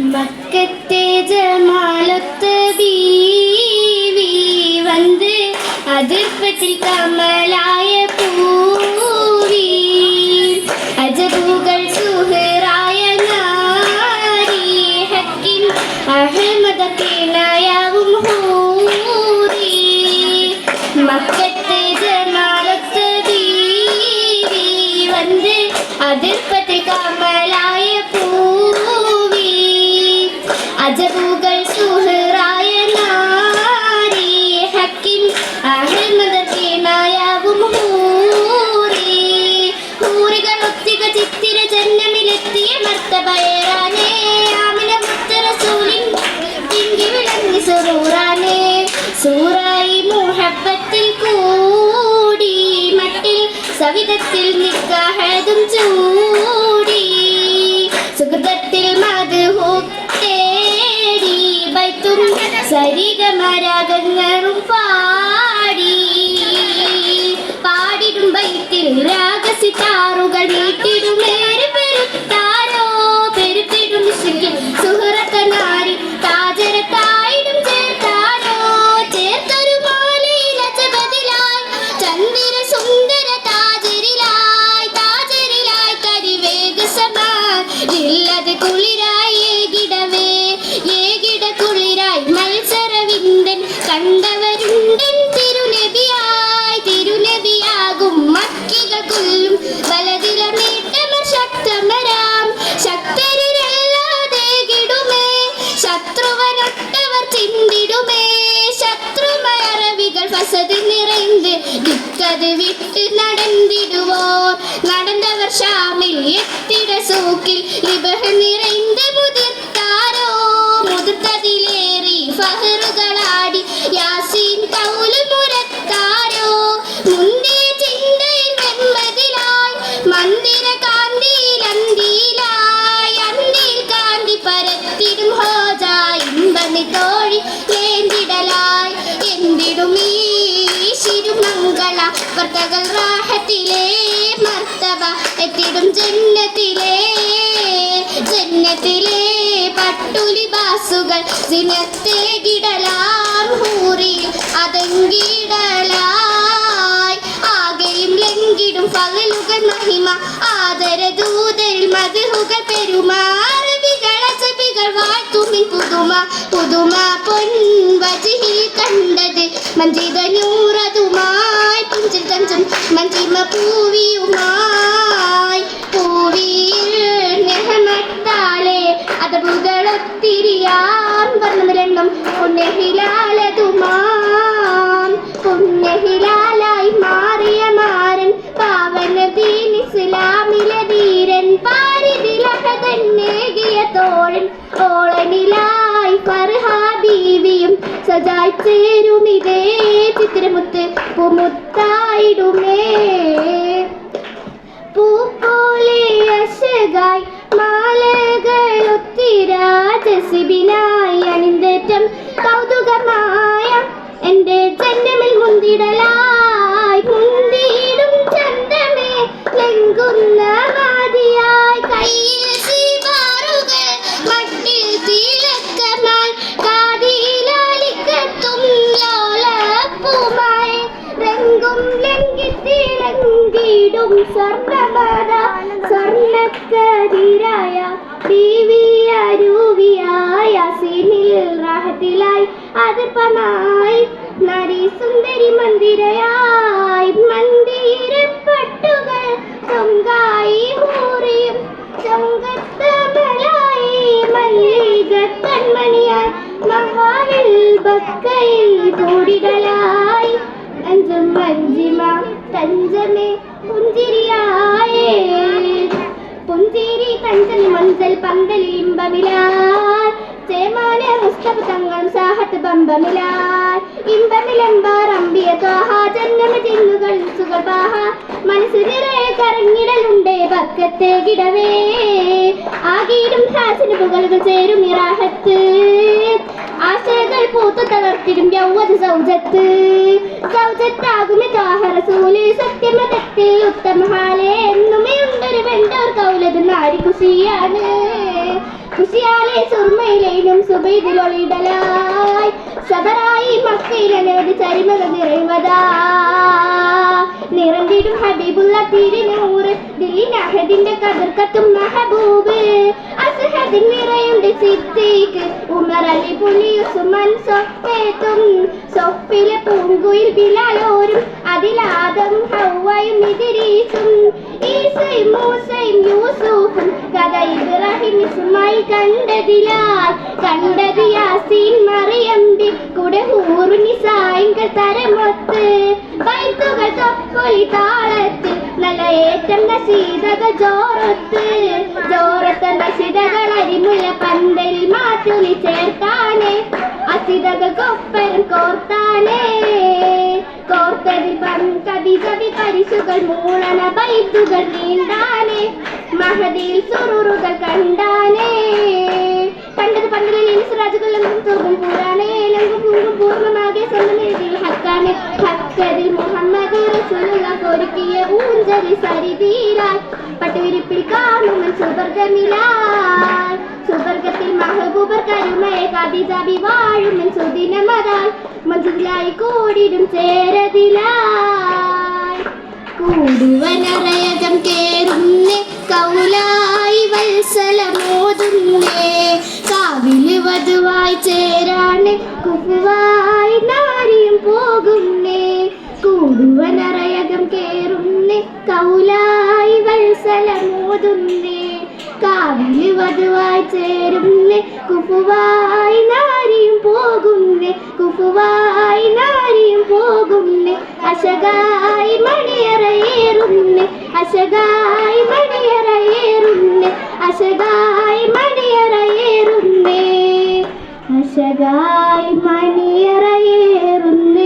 മക്കത്തെ ജമാലത്ത് ബീവി വന്ന് അതിർപ്പത്തിൽ കമലായ പൂവി അജബുകൾ സുഹറായ നാരി ഹക്കിൻ അഹ്മദ പിണയാവും ഹൂരി മക്കത്തെ ജമാലത്ത് ബീവി വന്ന് അതിർപ്പത്തിൽ കമലായ പൂവി അജബുകൾ സുഹറായ നാരി ഹക്കിൻ അഹ്മദ പിണയാവും ഹൂറി ഹൂറികൾ ഒത്തിക ചിത്തിര ജന്നമിലെത്തിയ മർത്തബയേറാനേ ആമിന മുത്ത റസൂലിൻ തിങ്കി വിളങ്ങി സുറൂറാനേ സൂറായി മുഹബ്ബത്തിൽ കൂടി മട്ടിൽ സവിധത്തിൽ നിക്കാഹതും ചൂടി സുഗതത്തിൽ മദ്ഹൂബ് തേടി ബൈത്തും സരിഗമരാഗങ്ങളും പാടിടും ബൈത്തിൽ രാഗസിതാറുകൾ വീട്ടിടുമേറെ പെരുത്താരോ പെരുത്തിടും സുഹൃത്തനാരി താജരത്തായിടും ചേർത്താരോ ചേർത്തൊരു മാലയിൽ അജബതിലായി ചന്ദ്ര സുന്ദര താജരിലായി കരിവേഗ സമാൻ ഇല്ലത് കുളിരായി ഏകിട കുളിരായി മത്സരവിന്ദൻ കണ്ടവരുണ്ടൻ തിരുനബിയാകും മക്കികൾ കൊല്ലും ബലതിലമേറ്റമർ ശക്തമരാം ശക്തരല്ലാതെ കിടുമേ ശത്രുവനൊട്ടവർ ചിന്തിടുമേ ശത്രുമയറവികൾ ഫസത് നിറൈந்து ദിക്കത് വിട്ട് നടന്നവർ ഷാമിൽ എത്തിട സൂക്കിൽ ലിബഹ് നിറൈந்து മുതിർത്തതിലേറി ഫഹറുകളാടി യാസീൻ കൗല് മുരത്താരോ മുന്തിയ ചിന്തയിൽ വെമ്പതിലായി മന്ദിര കാന്തിയിൽ അന്തിയിൽ കാന്തി പരത്തിടും ഹോജ ഇമ്പനി തോഴി ഏന്തിടലായി എന്തിടും ഈ ശിരുമംഗള വർത്തകൾ റാഹത്തിലെ മർത്തബ എത്തിടും ജന്നത്തിലെ പട്ടുലിബാസുകൾ സിനത്തെ ഗിടലാം ഹൂറിൽ അതങ്കിടലായി ആകെയും ലംഘിടും പകലുകൾ മഹിമ ആദര ദൂതരിൽ മധുഹുകൾ പെരുമാറവികൾ അജബികൾ വാഴ്ത്തുമിൻ പുതുമ പൊൻവജിഹിൽ കണ്ടത് മഞ്ചിത നൂറതുമായി പുഞ്ചിൽ കഞ്ചും മഞ്ചിമ പൂവിയുമായി പൂവിയിൽ നെഹമത്താലെ അതബുകളൊത്തിരിയാൻ വർണ്ണമിലെണ്ണം പുണ്യഹിലാലായി മാറിയ മാരൻ പാവന ദീൻ ഇസ്ലാമിലെ ധീരൻ പാരിതിലഹതന്നേകിയ തോഴൻ ഓളനിലായി ഫർഹാ ബീവിയും സജായി ചേരുമിതേ ചിത്രമുത്ത് പുമുത്തായിടുമേ പൂപോലെ അശകായി മാലകളൊത്തിരാജസിബിനായി അണിന്തേറ്റം കൗതുകമായ എൻ്റെ ജന്മമിൽ മുന്തിടും ചന്തമേ ലംഘുന്ന മാതിയായി കയ്യിൽ സീബാറുകൾ മട്ടിൽ തിളക്കമായി കാതിലാലിക്കത്തും ലോലപ്പുമായി രംഗും ലംഘിത്തിളങ്ങിടും സ്വർണ്ണക്കതിരായ ബീവിയരുവിയായ സിനിൽ റാഹത്തിലായി അതിർപ്പമായി നരി സുന്ദരി മന്ദിരയായി മന്ദിരപ്പട്ടുകൾ ചൊങ്കായി മൂറിയും ചൊങ്കത്തമലായി മല്ലിക കൺമണിയായി മഹാവിൽ ബക്കയിൽ കൂടിടലായി അഞ്ചും മഞ്ചിമ തഞ്ചമേ പുഞ്ചിരിയായേ പുഞ്ചിരി കഞ്ചൽ മഞ്ചൽ പന്തലിൽ ഇമ്പമിലാൽ ചേമാന മുസ്തഫ തങ്ങൾ സാഹത്ത് ബമ്പമിലാൽ ഇമ്പമിലെമ്പാർ അമ്പിയ ത്വാഹ ജന്മ ജിന്നുകൾ സുഖബാഹ മനസ്സ് നിറയെ കറങ്ങിടലുണ്ടേ ബക്കത്തെ കിടവേ ആകീടും ഹാസിന് പുകളുകൾ ചേരും ഇറാഹത്ത് ആശകൾ പൂത്തു തളർത്തിടും യൗവത സൗജത്താകുമെ ത്വാഹ റസൂല് സത്യമതത്തിൽ ഉത്തമഹാലേ എന്നുമേ ഉണ്ടൊരു വെണ്ടോർ കൗലത് നാരി കുശിയാണ് കുശിയാലെ സുർമയിലേനും സുബൈദിലൊളിടലായി സദറായി മക്കയിലെ നേടി ചരിമക നിറയുവതാ നിറഞ്ഞിടും ഹബീബുള്ള തിരുനൂറ് ദിലിനഹദിന്റെ കതിർക്കത്തും മെഹബൂബ് അസ്ഹദിൻ നിറയുണ്ട് സിദ്ദീഖ് ഉമർ അലി പുലി ഉസ്മാൻ സൊഫേത്തും സൊഫിലെ പൂങ്കുയിൽ ബിലാലോരും അതിലാദം ഹവ്വയും ഇദ്രീസും ഈസയും മൂസയും യൂസുഫും കഥ ഇബ്രാഹിം ഇസ്മായിൽ കണ്ടതിലാൽ കണ്ടത് യാസീൻ മറിയമ്പി കൂടെ ഹൂറുനിസായിങ്കൾ തരമൊത്ത് ബൈത്തുകൾ തൊപ്പൊലി താളത്തിൽ നല്ല ഏറ്റം നശീതകൾ ജോറത്ത് ജോറത്ത് നശീതകൾ അരിമുല്ല പന്തലിൽ മാറ്റുലി ചേർത്താനേ അസിതകൾക്കൊപ്പരം കോർത്താനേ കോർത്തതിൽ കവികവി പരിശുകൾ മൂളന ബൈത്തുകൾ നീണ്ടാനേ മഹദിയിൽ സുറുറുകൾ കണ്ടാനേ കണ്ടത് പന്തലിൽ ഇൻസുരാജുകളും തൂകും പൂരാനേ ലങ്കും പൂങ്കും പൂർണ്ണമാകെ സ്വന്തം ഹക്കാനെ ഹക്കതിൽ മുഹമ്മദ് റസൂലുള്ള ഒരുക്കിയ ഊഞ്ചലി സരിതീരാൻ പട്ടുവിരിപ്പിൽ കാണുമൻ സുവർഗമിലാൽ സുവർഗത്തിൽ മഹബൂബർ കരുമയെ കവിതാബി വാഴുമൻ സുദിനമതാൽ മഞ്ചിലായി കൂടിടും ചേരതിലായി കൂടുവനറയകം കേറുന്നേ കൗലായി വത്സലമോതുന്നേ കാവില് വധുവായി ചേരാണ് കുഫുവായി നാരിയും പോകുന്നേ കൂടുവനറയകം കേറുന്നേ കൗലായി വത്സലമോതുന്നേ കാവില് വധുവായി ചേരുന്നേ കുഫുവായി നാരിയും പോകുന്നേ കുഫുവായി നാരിയും പോകുന്നേ അശകായി മണിയറയേറുന്നേ അശകായി മണിയറയേറുന്നേ അശകായി മണിയറയേറുന്നേ അശകായി മണിയറയേറുന്നേ